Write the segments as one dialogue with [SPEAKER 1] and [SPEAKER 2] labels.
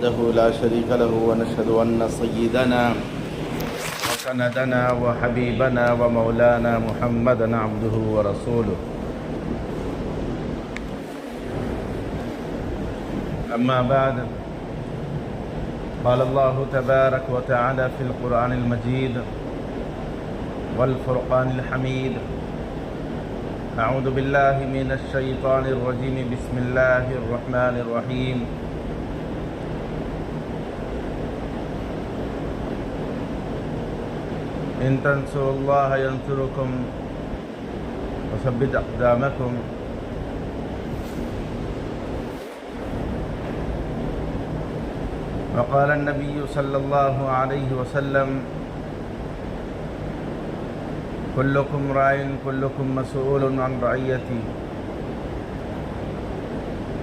[SPEAKER 1] وحده لا شريك له ونشهد أن سيدنا وسندنا وحبيبنا ومولانا محمدا عبده ورسوله أما بعد قال الله تبارك وتعالى في القرآن المجيد والفرقان الحميد أعوذ بالله من الشيطان الرجيم بسم الله الرحمن الرحيم إن تنصروا الله ينصركم وثبت أقدامكم وقال النبي صلى الله عليه وسلم كلكم راع كلكم مسؤول عن رعيته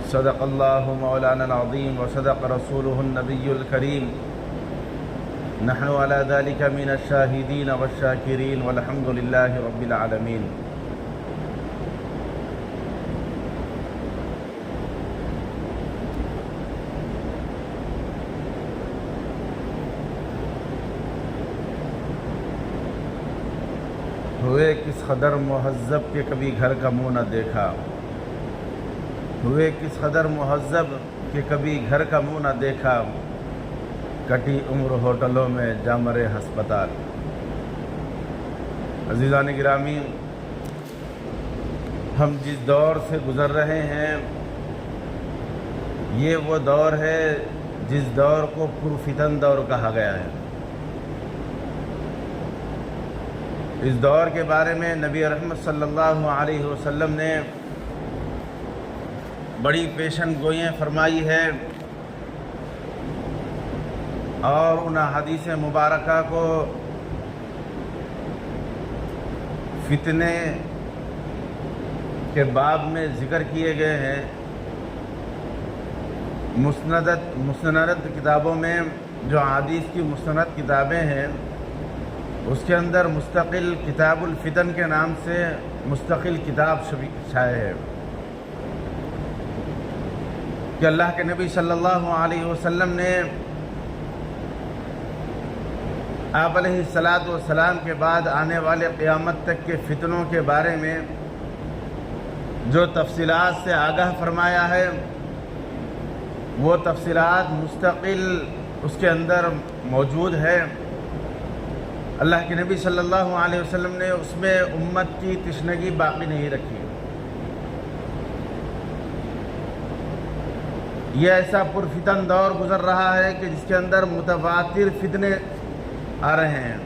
[SPEAKER 1] صدق الله مولانا العظيم وصدق رسوله النبي الكريم نحن على ذلك من الشاهدين والشاكرين والحمد لله رب العالمين ہوئے کس قدر مہذب کہ کبھی گھر کا منہ نہ دیکھا ہوئے کس قدر مہذب کہ کبھی گھر کا منہ نہ دیکھا کٹی عمر ہوٹلوں میں جا مرے ہسپتال عزیزان گرامی ہم جس دور سے گزر رہے ہیں یہ وہ دور ہے جس دور کو پرفتن دور کہا گیا ہے اس دور کے بارے میں نبی رحمت صلی اللہ علیہ وسلم نے بڑی پیشن گوئیاں فرمائی ہے اور ان حدیث مبارکہ کو فتنے کے باب میں ذکر کیے گئے ہیں مستند کتابوں میں جو حدیث کی مستند کتابیں ہیں اس کے اندر مستقل کتاب الفتن کے نام سے مستقل کتاب شائع ہے کہ اللہ کے نبی صلی اللہ علیہ وسلم نے آپ علیہ الصلاۃ والسلام کے بعد آنے والے قیامت تک کے فتنوں کے بارے میں جو تفصیلات سے آگاہ فرمایا ہے وہ تفصیلات مستقل اس کے اندر موجود ہے اللہ کے نبی صلی اللہ علیہ وسلم نے اس میں امت کی تشنگی باقی نہیں رکھی یہ ایسا پرفتن دور گزر رہا ہے کہ جس کے اندر متواتر فتنے آ رہے ہیں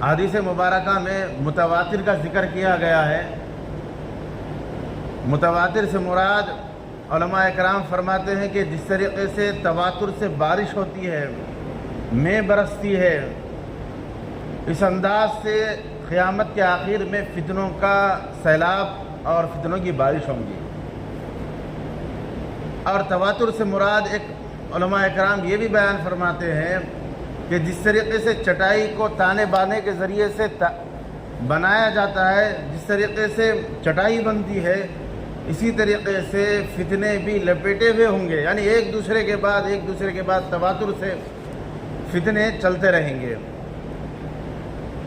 [SPEAKER 1] حدیث مبارکہ میں متواتر کا ذکر کیا گیا ہے متواتر سے مراد علماء کرام فرماتے ہیں کہ جس طریقے سے تواتر سے بارش ہوتی ہے میں برستی ہے اس انداز سے قیامت کے آخر میں فتنوں کا سیلاب اور فتنوں کی بارش ہوں گی اور تواتر سے مراد ایک علماء کرام یہ بھی بیان فرماتے ہیں کہ جس طریقے سے چٹائی کو تانے بانے کے ذریعے سے بنایا جاتا ہے جس طریقے سے چٹائی بنتی ہے اسی طریقے سے فتنے بھی لپیٹے ہوئے ہوں گے یعنی ایک دوسرے کے بعد تواتر سے فتنے چلتے رہیں گے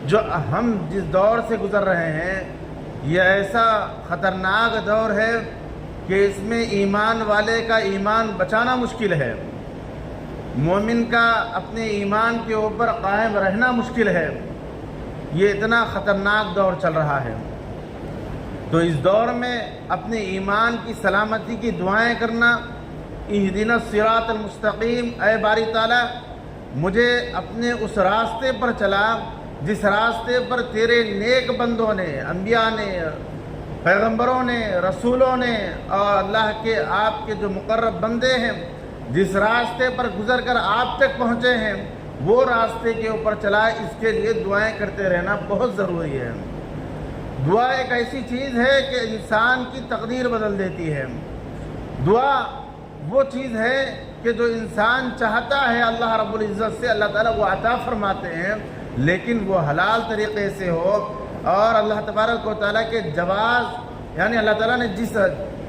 [SPEAKER 1] جو ہم جس دور سے گزر رہے ہیں یہ ایسا خطرناک دور ہے کہ اس میں ایمان والے کا ایمان بچانا مشکل ہے مومن کا اپنے ایمان کے اوپر قائم رہنا مشکل ہے یہ اتنا خطرناک دور چل رہا ہے تو اس دور میں اپنے ایمان کی سلامتی کی دعائیں کرنا اہدنا الصراط المستقیم اے باری تعالیٰ مجھے اپنے اس راستے پر چلا جس راستے پر تیرے نیک بندوں نے انبیاء نے پیغمبروں نے رسولوں نے اور اللہ کے آپ کے جو مقرب بندے ہیں جس راستے پر گزر کر آپ تک پہنچے ہیں وہ راستے کے اوپر چلا اس کے لیے دعائیں کرتے رہنا بہت ضروری ہے دعا ایک ایسی چیز ہے کہ انسان کی تقدیر بدل دیتی ہے دعا وہ چیز ہے کہ جو انسان چاہتا ہے اللہ رب العزت سے اللہ تعالیٰ وہ عطا فرماتے ہیں لیکن وہ حلال طریقے سے ہو اور اللہ تبارک و تعالیٰ کے جواز یعنی اللہ تعالیٰ نے جس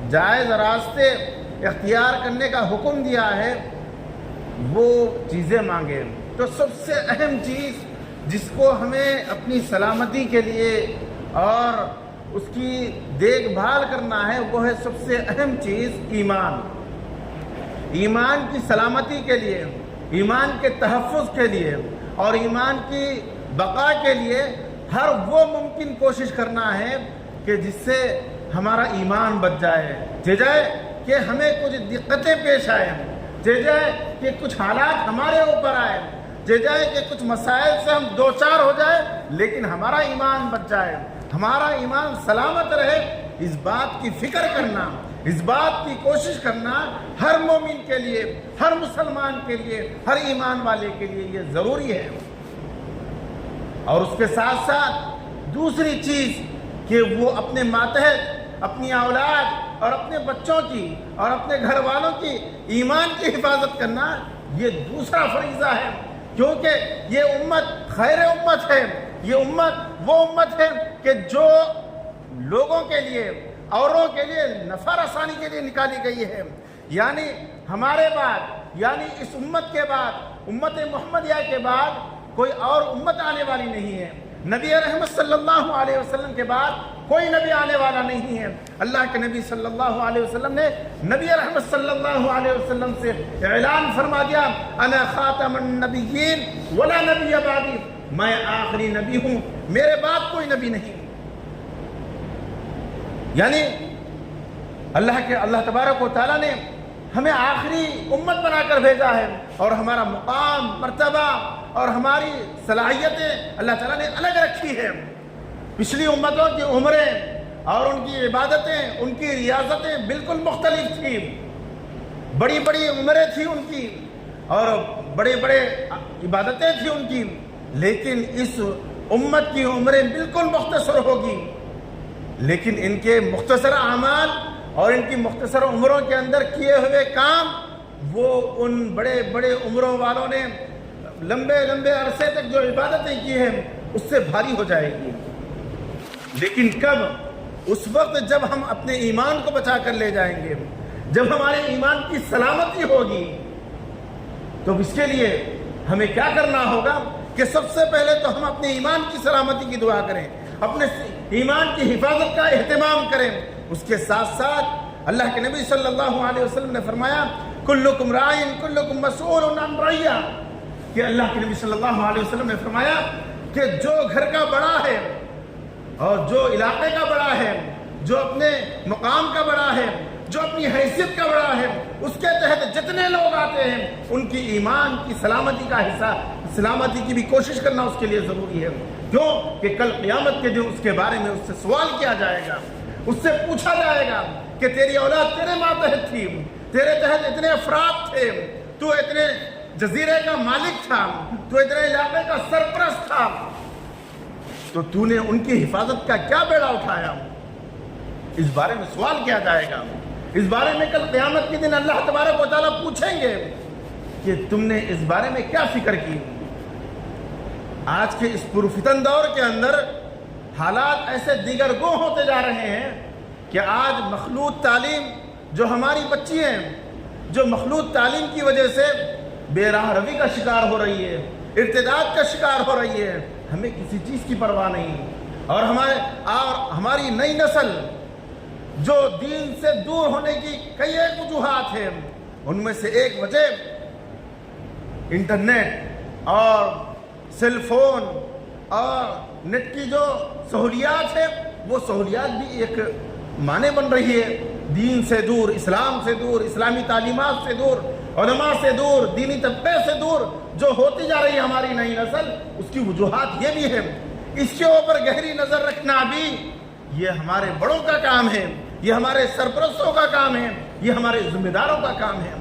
[SPEAKER 1] جائز راستے اختیار کرنے کا حکم دیا ہے وہ چیزیں مانگیں۔ تو سب سے اہم چیز جس کو ہمیں اپنی سلامتی کے لیے اور اس کی دیکھ بھال کرنا ہے وہ ہے سب سے اہم چیز ایمان۔ ایمان کی سلامتی کے لیے، ایمان کے تحفظ کے لیے اور ایمان کی بقا کے لیے ہر وہ ممکن کوشش کرنا ہے کہ جس سے ہمارا ایمان بچ جائے کہ ہمیں کچھ دقتیں پیش آئیں، کہ کچھ حالات ہمارے اوپر آئے، کہ کچھ مسائل سے ہم دوچار ہو جائے لیکن ہمارا ایمان بچ جائے، ہمارا ایمان سلامت رہے۔ اس بات کی فکر کرنا، اس بات کی کوشش کرنا ہر مومن کے لیے، ہر مسلمان کے لیے، ہر ایمان والے کے لیے یہ ضروری ہے۔ اور اس کے ساتھ ساتھ دوسری چیز کہ وہ اپنے ماتحت، اپنی اولاد اور اپنے بچوں کی اور اپنے گھر والوں کی ایمان کی حفاظت کرنا یہ دوسرا فریضہ ہے، کیونکہ یہ امت خیر امت ہے، یہ امت وہ امت ہے کہ جو لوگوں کے لیے، اوروں کے لیے نفع رسانی کے لیے نکالی گئی ہے۔ یعنی ہمارے بعد، یعنی اس امت کے بعد، امت محمدیہ کے بعد کوئی اور امت آنے والی نہیں ہے۔ نبی رحمت صلی اللہ علیہ وسلم کے بعد کوئی نبی آنے والا نہیں ہے۔ اللہ کے نبی صلی اللہ علیہ وسلم نے نبی رحمت صلی اللہ علیہ وسلم سے اعلان فرما دیا، انا خاتم النبیین ولا نبی بعدی، میں آخری نبی ہوں، میرے بعد کوئی نبی نہیں۔ یعنی اللہ تبارک و تعالیٰ نے ہمیں آخری امت بنا کر بھیجا ہے، اور ہمارا مقام، مرتبہ اور ہماری صلاحیتیں اللہ تعالیٰ نے الگ رکھی ہے۔ پچھلی امتوں کی عمریں اور ان کی عبادتیں، ان کی ریاستیں بالکل مختلف تھیں، بڑی بڑی عمریں تھیں ان کی اور بڑے بڑے عبادتیں تھیں ان کی، لیکن اس امت کی عمریں بالکل مختصر ہوگی، لیکن ان کے مختصر اعمال اور ان کی مختصر عمروں کے اندر کیے ہوئے کام وہ ان بڑے بڑے عمروں والوں نے لمبے لمبے عرصے تک جو عبادتیں کی ہیں اس سے بھاری ہو جائے گی۔ لیکن کب؟ اس وقت جب ہم اپنے ایمان کو بچا کر لے جائیں گے، جب ہمارے ایمان کی سلامتی ہوگی۔ تو اس کے لیے ہمیں کیا کرنا ہوگا کہ سب سے پہلے تو ہم اپنے ایمان کی سلامتی کی دعا کریں، اپنے ایمان کی حفاظت کا اہتمام کریں۔ اس کے ساتھ ساتھ اللہ کے نبی صلی اللہ علیہ وسلم نے فرمایا، کلکم راعٍ کلکم مسئول عن رعیہ، کہ اللہ کے نبی صلی اللہ علیہ وسلم نے فرمایا کہ جو گھر کا بڑا ہے اور جو علاقے کا بڑا ہے، جو اپنے مقام کا بڑا ہے، جو اپنی حیثیت کا بڑا ہے، اس کے تحت جتنے لوگ آتے ہیں ان کی ایمان کی سلامتی کا حصہ، سلامتی کی بھی کوشش کرنا اس کے لیے ضروری ہے۔ کیوں کہ کل قیامت کے دن اس کے بارے میں اس سے سوال کیا جائے گا، اس سے پوچھا جائے گا کہ تیری اولاد تیرے ماتحت تھی، تیرے تحت اتنے افراد تھے، تو اتنے جزیرے کا مالک تھا، تو اتنے علاقے کا سرپرست تھا، تو نے ان کی حفاظت کا کیا بیڑا اٹھایا؟ اس بارے میں سوال کیا جائے گا۔ اس بارے میں کل قیامت کے دن اللہ تبارک و تعالیٰ پوچھیں گے کہ تم نے اس بارے میں کیا فکر کی۔ آج کے اس پرفتن دور کے اندر حالات ایسے دیگر گو ہوتے جا رہے ہیں کہ آج مخلوط تعلیم جو ہماری بچی ہیں، جو مخلوط تعلیم کی وجہ سے بے راہ روی کا شکار ہو رہی ہے، ارتداد کا شکار ہو رہی ہے، ہمیں کسی چیز کی پرواہ نہیں۔ اور ہماری نئی نسل جو دین سے دور ہونے کی کئی ایک وجوہات ہیں، ان میں سے ایک وجہ انٹرنیٹ اور سیل فون اور نیٹ کی جو سہولیات ہے، وہ سہولیات بھی ایک معنی بن رہی ہے دین سے دور، اسلام سے دور، اسلامی تعلیمات سے دور، علماء سے دور، دینی طبقے سے دور جو ہوتی جا رہی ہے ہماری نئی نسل، اس کی وجوہات یہ بھی ہے۔ اس کے اوپر گہری نظر رکھنا بھی یہ ہمارے بڑوں کا کام ہے، یہ ہمارے سرپرستوں کا کام ہے، یہ ہمارے ذمہ داروں کا کام ہے۔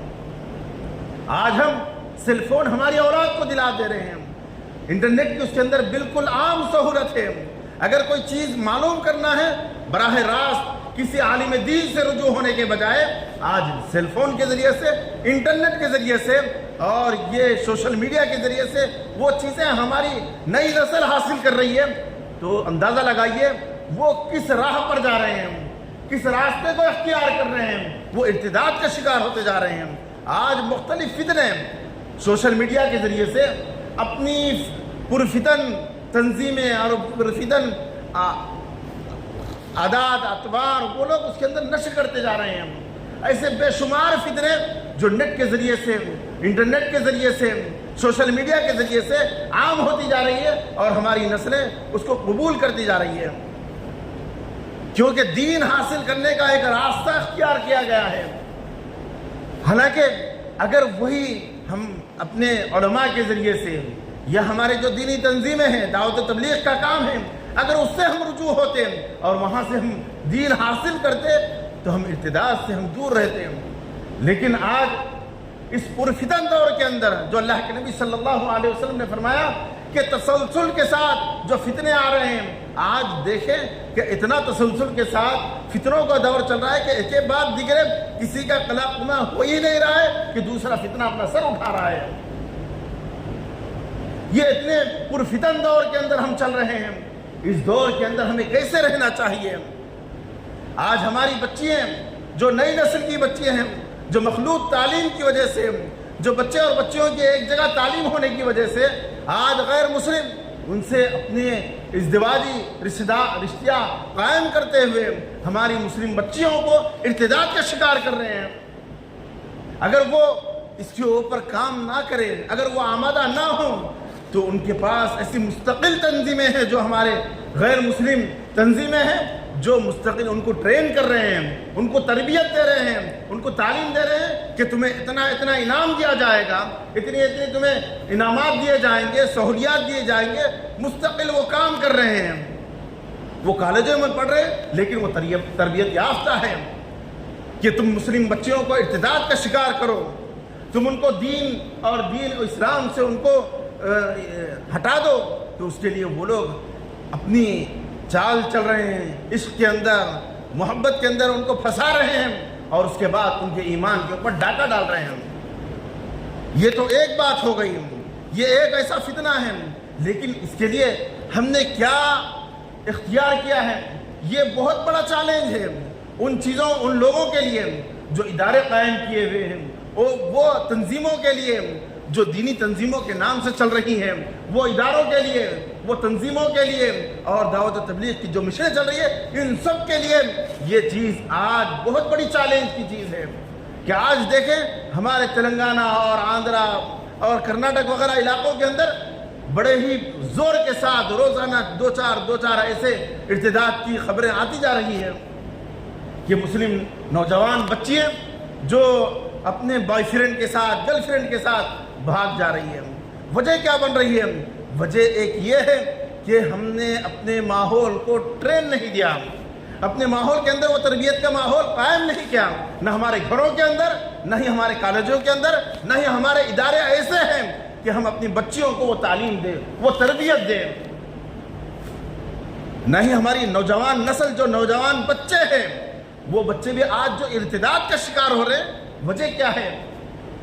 [SPEAKER 1] آج ہم سیل فون ہماری اولاد کو دلا دے رہے ہیں، انٹرنیٹ کی اس کے اندر بالکل عام سہولت ہے۔ اگر کوئی چیز معلوم کرنا ہے براہ راست کسی عالم دین سے رجوع ہونے کے بجائے آج سیل فون کے ذریعے سے، انٹرنیٹ کے ذریعے سے اور یہ سوشل میڈیا کے ذریعے سے وہ چیزیں ہماری نئی نسل حاصل کر رہی ہے، تو اندازہ لگائیے وہ کس راہ پر جا رہے ہیں، کس راستے کو اختیار کر رہے ہیں، وہ ارتداد کا شکار ہوتے جا رہے ہیں۔ آج مختلف فتنے سوشل میڈیا کے ذریعے سے اپنی پرفتن تنظیمیں اور پرفتن عادات اطوار وہ لوگ اس کے اندر نشر کرتے جا رہے ہیں۔ ایسے بے شمار فتنے جو نیٹ کے ذریعے سے، انٹرنیٹ کے ذریعے سے، سوشل میڈیا کے ذریعے سے عام ہوتی جا رہی ہے اور ہماری نسلیں اس کو قبول کرتی جا رہی ہے، کیونکہ دین حاصل کرنے کا ایک راستہ اختیار کیا گیا ہے۔ حالانکہ اگر وہی ہم اپنے علماء کے ذریعے سے یا ہمارے جو دینی تنظیمیں ہیں، دعوت و تبلیغ کا کام ہے، اگر اس سے ہم رجوع ہوتے اور وہاں سے ہم دین حاصل کرتے تو ہم ارتداد سے ہم دور رہتے ہیں۔ لیکن آج اس پرفتن دور کے اندر جو اللہ کے نبی صلی اللہ علیہ وسلم نے فرمایا کہ تسلسل کے ساتھ جو فتنے آ رہے ہیں، آج دیکھیں کہ اتنا تسلسل کے ساتھ فتنوں کا دور چل رہا ہے کہ ایک کے بعد دیگرے کسی کا قلقمہ ہو ہی نہیں رہا ہے کہ دوسرا فتنہ اپنا سر اٹھا رہا ہے۔ یہ اتنے پرفتن دور کے اندر ہم چل رہے ہیں، اس دور کے اندر ہمیں کیسے رہنا چاہیے؟ آج ہماری بچیاں جو نئی نسل کی بچیاں ہیں، جو مخلوط تعلیم کی وجہ سے، جو بچے اور بچیوں کی ایک جگہ تعلیم ہونے کی وجہ سے آج غیر مسلم ان سے اپنے ازدواجی رشتہ قائم کرتے ہوئے ہماری مسلم بچیوں کو ارتداد کا شکار کر رہے ہیں۔ اگر وہ اس کے اوپر کام نہ کریں، اگر وہ آمادہ نہ ہوں، تو ان کے پاس ایسی مستقل تنظیمیں ہیں جو ہمارے غیر مسلم تنظیمیں ہیں، جو مستقل ان کو ٹرین کر رہے ہیں، ان کو تربیت دے رہے ہیں، ان کو تعلیم دے رہے ہیں کہ تمہیں اتنا اتنا انعام دیا جائے گا، اتنی اتنی تمہیں انعامات دیے جائیں گے، سہولیات دیے جائیں گے۔ مستقل وہ کام کر رہے ہیں، وہ کالجوں میں پڑھ رہے ہیں لیکن وہ تربیت یافتہ ہے کہ تم مسلم بچیوں کو ارتداد کا شکار کرو، تم ان کو دین اور اسلام سے ان کو ہٹا دو۔ تو اس کے لیے وہ لوگ اپنی چال چل رہے ہیں، عشق کے اندر، محبت کے اندر ان کو پھنسا رہے ہیں اور اس کے بعد ان کے ایمان کے اوپر ڈاکہ ڈال رہے ہیں۔ یہ تو ایک بات ہو گئی، یہ ایک ایسا فتنہ ہے، لیکن اس کے لیے ہم نے کیا اختیار کیا ہے؟ یہ بہت بڑا چیلنج ہے ان چیزوں، ان لوگوں کے لیے جو ادارے قائم کیے ہوئے ہیں، وہ تنظیموں کے لیے جو دینی تنظیموں کے نام سے چل رہی ہیں، وہ اداروں کے لیے، وہ تنظیموں کے لیے، اور دعوت و تبلیغ کی جو مشنیں چل رہی ہے، ان سب کے لیے یہ چیز آج بہت بڑی چیلنج کی چیز ہے کہ آج دیکھیں ہمارے تلنگانہ اور آندھرا اور کرناٹک وغیرہ علاقوں کے اندر بڑے ہی زور کے ساتھ روزانہ دو چار ایسے ارتداد کی خبریں آتی جا رہی ہیں کہ مسلم نوجوان بچیاں جو اپنے بوائے فرینڈ کے ساتھ، گرل فرینڈ کے ساتھ بھاگ جا رہی ہے۔ وجہ کیا بن رہی ہے؟ وجہ ایک یہ ہے کہ ہم نے اپنے ماحول کو ٹرین نہیں دیا، اپنے ماحول کے اندر وہ تربیت کا ماحول قائم نہیں کیا، نہ ہمارے گھروں کے اندر، نہ ہی ہمارے کالجوں کے اندر، نہ ہی ہمارے ادارے ایسے ہیں کہ ہم اپنی بچیوں کو وہ تعلیم دیں، وہ تربیت دیں، نہ ہی ہماری نوجوان نسل، جو نوجوان بچے ہیں، وہ بچے بھی آج جو ارتداد کا شکار ہو رہے ہیں۔ وجہ کیا ہے؟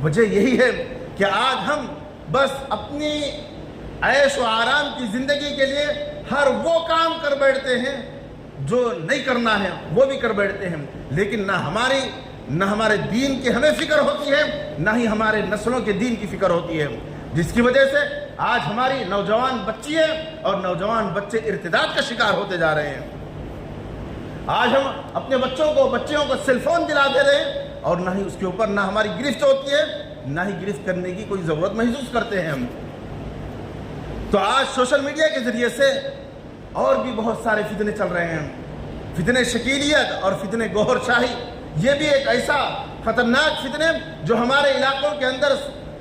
[SPEAKER 1] وجہ یہی ہے کہ آج ہم بس اپنی عیش و آرام کی زندگی کے لیے ہر وہ کام کر بیٹھتے ہیں جو نہیں کرنا ہے وہ بھی کر بیٹھتے ہیں، لیکن نہ ہمارے دین کی ہمیں فکر ہوتی ہے، نہ ہی ہمارے نسلوں کے دین کی فکر ہوتی ہے، جس کی وجہ سے آج ہماری نوجوان بچیاں اور نوجوان بچے ارتداد کا شکار ہوتے جا رہے ہیں۔ آج ہم اپنے بچیوں کو سیل فون دلا دے رہے ہیں اور نہ ہی اس کے اوپر نہ ہماری گرفت ہوتی ہے، نہ ہی گرفت کرنے کی کوئی ضرورت محسوس کرتے ہیں ہم۔ تو آج سوشل میڈیا کے ذریعے سے اور بھی بہت سارے فتنے چل رہے ہیں، فتنے شکیلیت اور فتنے گوہر شاہی، یہ بھی ایک ایسا خطرناک فتنے جو ہمارے علاقوں کے اندر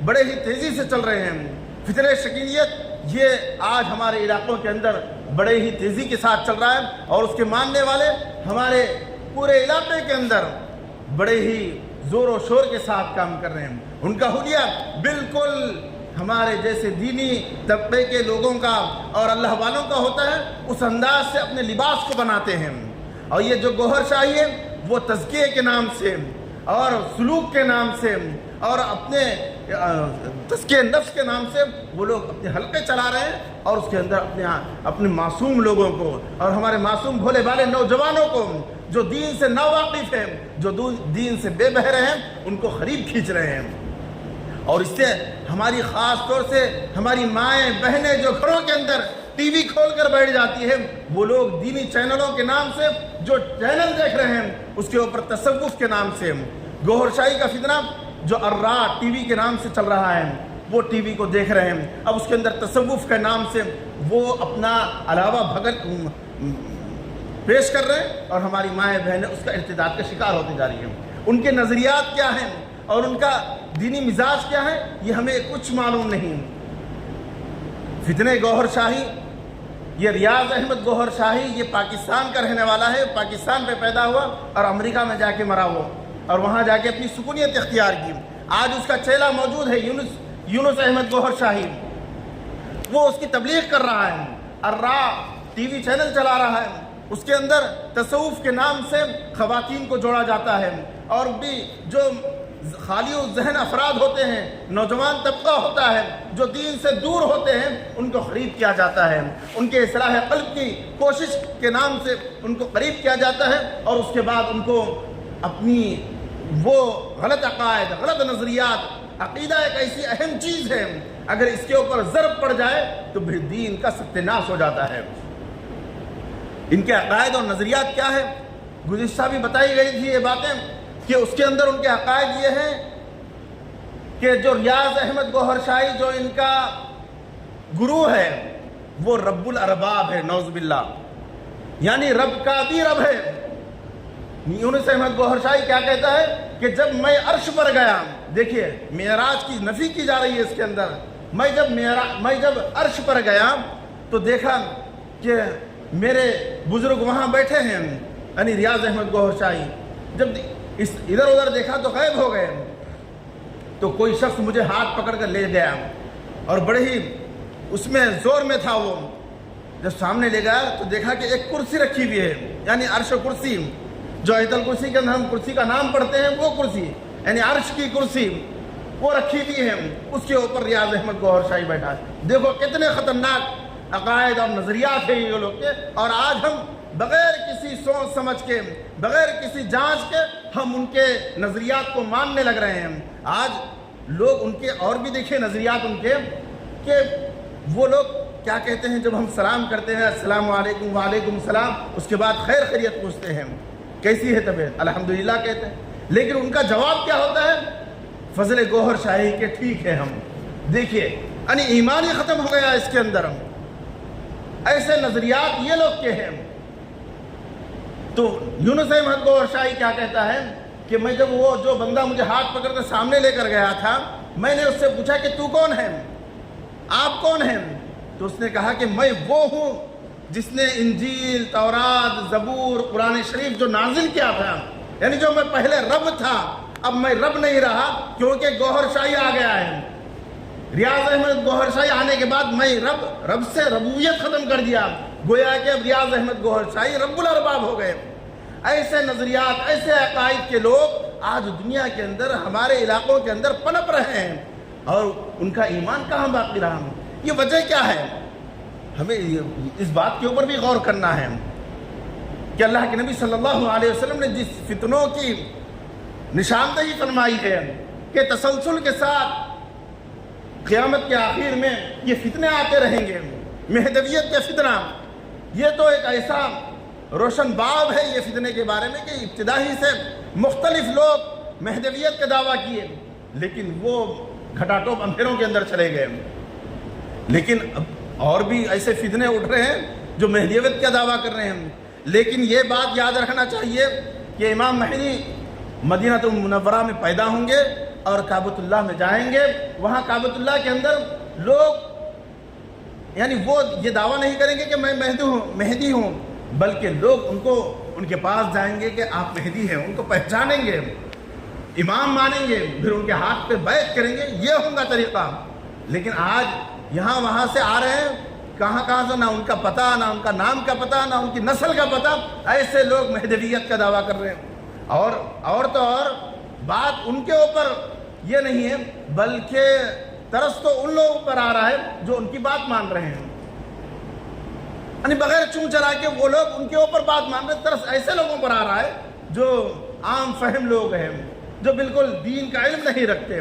[SPEAKER 1] بڑے ہی تیزی سے چل رہے ہیں۔ فتنے شکیلیت یہ آج ہمارے علاقوں کے اندر بڑے ہی تیزی کے ساتھ چل رہا ہے اور اس کے ماننے والے ہمارے پورے علاقے کے اندر بڑے ہی زور و شور کے ساتھ کام کر رہے ہیں۔ ان کا حلیہ بالکل ہمارے جیسے دینی طبقے کے لوگوں کا اور اللہ والوں کا ہوتا ہے، اس انداز سے اپنے لباس کو بناتے ہیں، اور یہ جو گوہر شاہی ہے وہ تزکیے کے نام سے اور سلوک کے نام سے اور اپنے تزکیے نفس کے نام سے وہ لوگ اپنے حلقے چلا رہے ہیں، اور اس کے اندر اپنے معصوم لوگوں کو اور ہمارے معصوم بھولے بھالے نوجوانوں کو جو دین سے ناواقف ہیں، جو دین سے بے بہرے ہیں، ان کو قریب کھینچ رہے ہیں۔ اور اس سے ہماری خاص طور سے ہماری مائیں بہنیں جو گھروں کے اندر ٹی وی کھول کر بیٹھ جاتی ہے، وہ لوگ دینی چینلوں کے نام سے جو چینل دیکھ رہے ہیں اس کے اوپر تصوف کے نام سے گوہر شاہی کا فتنہ جو الرا ٹی وی کے نام سے چل رہا ہے، وہ ٹی وی کو دیکھ رہے ہیں۔ اب اس کے اندر تصوف کے نام سے وہ اپنا علاوہ بھگت پیش کر رہے ہیں، اور ہماری مائیں بہنیں اس کا ارتداد کا شکار ہوتی جا رہی ہیں۔ ان کے نظریات کیا ہیں اور ان کا دینی مزاج کیا ہے، یہ ہمیں کچھ معلوم نہیں۔ فتنہ گوہر شاہی، یہ ریاض احمد گوہر شاہی، یہ پاکستان کا رہنے والا ہے، پاکستان پہ پیدا ہوا اور امریکہ میں جا کے مرا ہوا، اور وہاں جا کے اپنی سکونیت اختیار کی۔ آج اس کا چیلا موجود ہے یونس احمد گوہر شاہی، وہ اس کی تبلیغ کر رہا ہے، الرا ٹی وی چینل چلا رہا ہے، اس کے اندر تصوف کے نام سے خواتین کو جوڑا جاتا ہے، اور بھی جو خالی ذہن افراد ہوتے ہیں، نوجوان طبقہ ہوتا ہے جو دین سے دور ہوتے ہیں، ان کو قریب کیا جاتا ہے، ان کے اصلاح قلب کی کوشش کے نام سے ان کو قریب کیا جاتا ہے، اور اس کے بعد ان کو اپنی وہ غلط عقائد، غلط نظریات، عقیدہ ایک ایسی اہم چیز ہے، اگر اس کے اوپر ضرب پڑ جائے تو پھر دین کا ستیہ ہو جاتا ہے۔ ان کے عقائد اور نظریات کیا ہے؟ گزشتہ بھی بتائی گئی تھی یہ باتیں کہ اس کے اندر ان کے عقائد یہ ہیں کہ جو ریاض احمد گوہر شاہی جو ان کا گرو ہے وہ رب الارباب ہے، نعوذ باللہ، یعنی رب کا بھی رب ہے۔ یونس احمد گوہر شاہی کیا کہتا ہے کہ جب میں عرش پر گیا، دیکھیے معراج کی نفی کی جا رہی ہے اس کے اندر، میں جب عرش پر گیا تو دیکھا کہ میرے بزرگ وہاں بیٹھے ہیں، یعنی ریاض احمد گوہر شاہی، جب ادھر ادھر دیکھا تو غائب ہو گئے، تو کوئی شخص مجھے ہاتھ پکڑ کر لے گیا اور بڑے ہی اس میں زور میں تھا، وہ جب سامنے لے گیا تو دیکھا کہ ایک کرسی رکھی ہوئی ہے، یعنی عرش کرسی، جو آیت الکرسی کے اندر ہم کرسی کا نام پڑھتے ہیں، وہ کرسی یعنی عرش کی کرسی وہ رکھی ہوئی ہے، اس کے اوپر ریاض احمد گوہر شاہی بیٹھا ہے۔ دیکھو کتنے خطرناک عقائد اور نظریات ہیں یہ لوگ کے، اور آج ہم بغیر کسی سوچ سمجھ کے، بغیر کسی جانچ کے ہم ان کے نظریات کو ماننے لگ رہے ہیں۔ آج لوگ ان کے اور بھی دیکھیں نظریات ان کے، کہ وہ لوگ کیا کہتے ہیں جب ہم سلام کرتے ہیں السلام علیکم وعلیکم السلام، اس کے بعد خیر خیریت پوچھتے ہیں، کیسی ہے طبیعت، الحمدللہ کہتے ہیں، لیکن ان کا جواب کیا ہوتا ہے؟ فضل گوہر شاہی کے ٹھیک ہے ہم۔ دیکھیے یعنی ایمان ہی ختم ہو گیا اس کے اندر، ایسے نظریات یہ لوگ کے ہیں۔ تو یونس احمد گوہر شاہی کیا کہتا ہے کہ میں جب وہ جو بندہ مجھے ہاتھ پکڑ کر سامنے لے کر گیا تھا، میں نے اس سے پوچھا کہ تو کون ہے، آپ کون ہیں؟ تو اس نے کہا کہ میں وہ ہوں جس نے انجیل، تورات، زبور، قرآن شریف جو نازل کیا تھا، یعنی جو میں پہلے رب تھا اب میں رب نہیں رہا، کیونکہ گوہر شاہی آ گیا ہے۔ ریاض احمد گوہر شاہی آنے کے بعد میں رب سے ربوبیت ختم کر دیا، گویا کہ اب ریاض احمد گوہر شاہی رب الارباب ہو گئے۔ ایسے نظریات، ایسے عقائد کے لوگ آج دنیا کے اندر، ہمارے علاقوں کے اندر پنپ رہے ہیں، اور ان کا ایمان کہاں باقی رہا؟ یہ وجہ کیا ہے؟ ہمیں اس بات کے اوپر بھی غور کرنا ہے کہ اللہ کے نبی صلی اللہ علیہ وسلم نے جس فتنوں کی نشاندہی فرمائی ہے کہ تسلسل کے ساتھ قیامت کے آخر میں یہ فتنے آتے رہیں گے، مہدویت کے فتنہ، یہ تو ایک ایسا روشن باب ہے یہ فتنے کے بارے میں کہ ابتدائی سے مختلف لوگ مہدویت کا دعویٰ کیے، لیکن وہ گھٹاٹوپ اندھیروں کے اندر چلے گئے۔ لیکن اب اور بھی ایسے فتنے اٹھ رہے ہیں جو مہدویت کا دعویٰ کر رہے ہیں، لیکن یہ بات یاد رکھنا چاہیے کہ امام مہدی مدینہ منورہ میں پیدا ہوں گے اور کعبۃ اللہ میں جائیں گے، وہاں کعبۃ اللہ کے اندر لوگ یعنی وہ یہ دعویٰ نہیں کریں گے کہ میں مہدی ہوں، بلکہ لوگ ان کے پاس جائیں گے کہ آپ مہدی ہیں، ان کو پہچانیں گے، امام مانیں گے، پھر ان کے ہاتھ پہ بیعت کریں گے، یہ ہوگا طریقہ۔ لیکن آج یہاں وہاں سے آ رہے ہیں، کہاں سے نہ ان کا پتہ، نہ ان کا نام کا پتہ، نہ ان کی نسل کا پتہ، ایسے لوگ مہدویت کا دعویٰ کر رہے ہیں۔ اور تو اور بات ان کے اوپر یہ نہیں ہے، بلکہ ترس تو ان لوگوں پر آ رہا ہے جو ان کی بات مان رہے ہیں۔ یعنی بغیر چون چلا کے وہ لوگ ان کے اوپر بات مان رہے. طرف ایسے لوگوں پر آ رہا ہے جو عام فہم لوگ ہیں, جو بالکل دین کا علم نہیں رکھتے.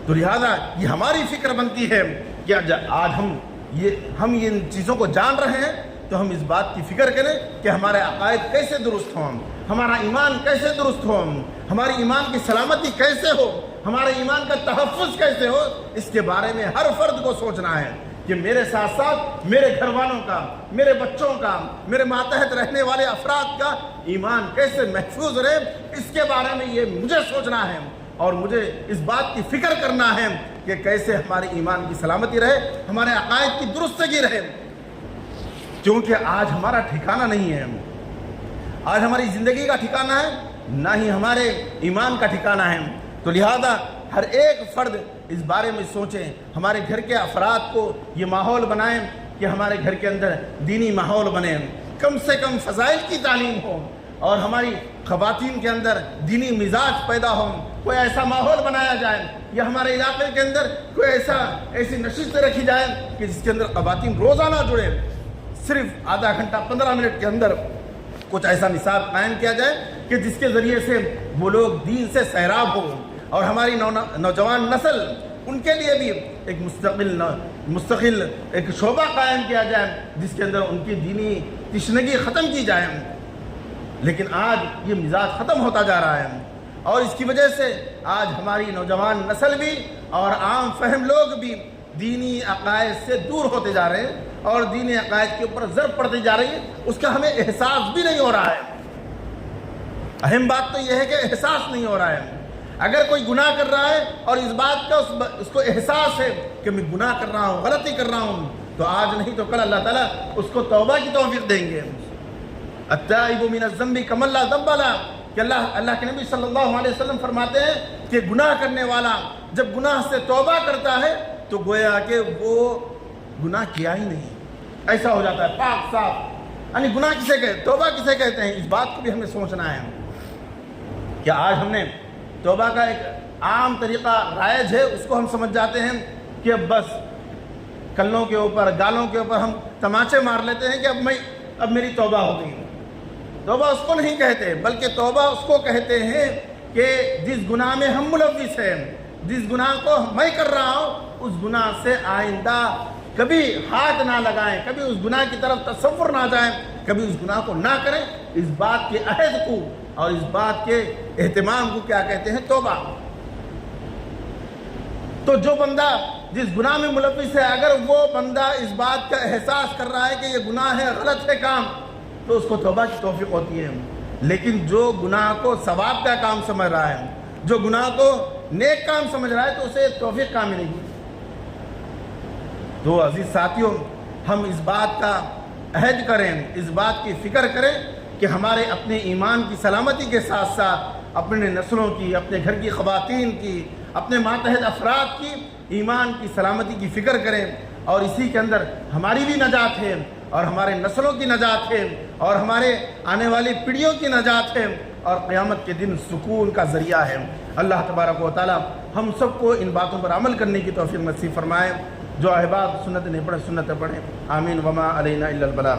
[SPEAKER 1] تو لہذا یہ ہماری فکر بنتی ہے کہ آج ہم ان چیزوں کو جان رہے ہیں تو ہم اس بات کی فکر کریں کہ ہمارے عقائد کیسے درست ہوں, ہمارا ایمان کیسے درست ہو, ہماری ایمان کی سلامتی کیسے ہو, ہمارے ایمان کا تحفظ کیسے ہو. اس کے بارے میں ہر فرد کو سوچنا ہے کہ میرے ساتھ ساتھ میرے گھر والوں کا, میرے بچوں کا, میرے ماتحت رہنے والے افراد کا ایمان کیسے محفوظ رہے. اس کے بارے میں یہ مجھے سوچنا ہے اور مجھے اس بات کی فکر کرنا ہے کہ کیسے ہمارے ایمان کی سلامتی رہے, ہمارے عقائد کی درستگی رہے. کیونکہ آج ہمارا ٹھکانہ نہیں ہے, آج ہماری زندگی کا ٹھکانہ ہے, نہ ہی ہمارے ایمان کا ٹھکانہ ہے. تو لہذا ہر ایک فرد اس بارے میں سوچیں, ہمارے گھر کے افراد کو یہ ماحول بنائیں کہ ہمارے گھر کے اندر دینی ماحول بنے, کم سے کم فضائل کی تعلیم ہو اور ہماری خواتین کے اندر دینی مزاج پیدا ہو. کوئی ایسا ماحول بنایا جائے یا ہمارے علاقے کے اندر کوئی ایسی نشست رکھی جائے کہ جس کے اندر خواتین روزانہ جڑے, صرف آدھا گھنٹہ 15 منٹ کے اندر کچھ ایسا نصاب قائم کیا جائے کہ جس کے ذریعے سے وہ لوگ دین سے سیراب ہوں اور ہماری نوجوان نسل ان کے لیے بھی ایک مستقل ایک شعبہ قائم کیا جائے جس کے اندر ان کی دینی تشنگی ختم کی جائے. لیکن آج یہ مزاج ختم ہوتا جا رہا ہے اور اس کی وجہ سے آج ہماری نوجوان نسل بھی اور عام فہم لوگ بھی دینی عقائد سے دور ہوتے جا رہے ہیں اور دینی عقائد کے اوپر ضرب پڑتی جا رہی ہے. اس کا ہمیں احساس بھی نہیں ہو رہا ہے. اہم بات تو یہ ہے کہ احساس نہیں ہو رہا ہے. اگر کوئی گناہ کر رہا ہے اور اس بات کا اس کو احساس ہے کہ میں گناہ کر رہا ہوں, غلطی کر رہا ہوں, تو آج نہیں تو کل اللہ تعالیٰ اس کو توبہ کی توفیق دیں گے. التائب من الذنب کمن لا ذنب لہ, کہ اللہ کے نبی صلی اللہ علیہ وسلم فرماتے ہیں کہ گناہ کرنے والا جب گناہ سے توبہ کرتا ہے تو گویا کہ وہ گناہ کیا ہی نہیں, ایسا ہو جاتا ہے, پاک صاف. یعنی گناہ کسے کہتے ہیں, توبہ کسے کہتے ہیں, اس بات کو بھی ہمیں سوچنا ہے کہ آج ہم نے توبہ کا ایک عام طریقہ رائج ہے اس کو ہم سمجھ جاتے ہیں کہ بس کلوں کے اوپر, گالوں کے اوپر ہم تماچے مار لیتے ہیں کہ اب میری توبہ ہو گئی. توبہ اس کو نہیں کہتے, بلکہ توبہ اس کو کہتے ہیں کہ جس گناہ میں ہم ملوث ہیں, جس گناہ کو میں کر رہا ہوں, اس گناہ سے آئندہ کبھی ہاتھ نہ لگائیں, کبھی اس گناہ کی طرف تصور نہ جائیں, کبھی اس گناہ کو نہ کریں. اس بات کے عہد کو اور اس بات کے اہتمام کو کیا کہتے ہیں, توبہ. تو جو بندہ جس گناہ میں ملوث ہے, اگر وہ بندہ اس بات کا احساس کر رہا ہے کہ یہ گناہ ہے, غلط ہے کام, تو اس کو توبہ کی توفیق ہوتی ہے. لیکن جو گناہ کو ثواب کا کام سمجھ رہا ہے, جو گناہ کو نیک کام سمجھ رہا ہے, تو اسے توفیق کام ملے گی. تو عزیز ساتھیوں, ہم اس بات کا عہد کریں, اس بات کی فکر کریں کہ ہمارے اپنے ایمان کی سلامتی کے ساتھ ساتھ اپنے نسلوں کی, اپنے گھر کی خواتین کی, اپنے ماتحت افراد کی ایمان کی سلامتی کی فکر کریں. اور اسی کے اندر ہماری بھی نجات ہے اور ہمارے نسلوں کی نجات ہے اور ہمارے آنے والی پیڑھیوں کی نجات ہے اور قیامت کے دن سکون کا ذریعہ ہے. اللہ تبارک و تعالی ہم سب کو ان باتوں پر عمل کرنے کی توفیق نصیب فرمائے. جو احباب سنت نہیں پڑھے سنت پڑھیں. آمین. وما علینا الا البلاغ.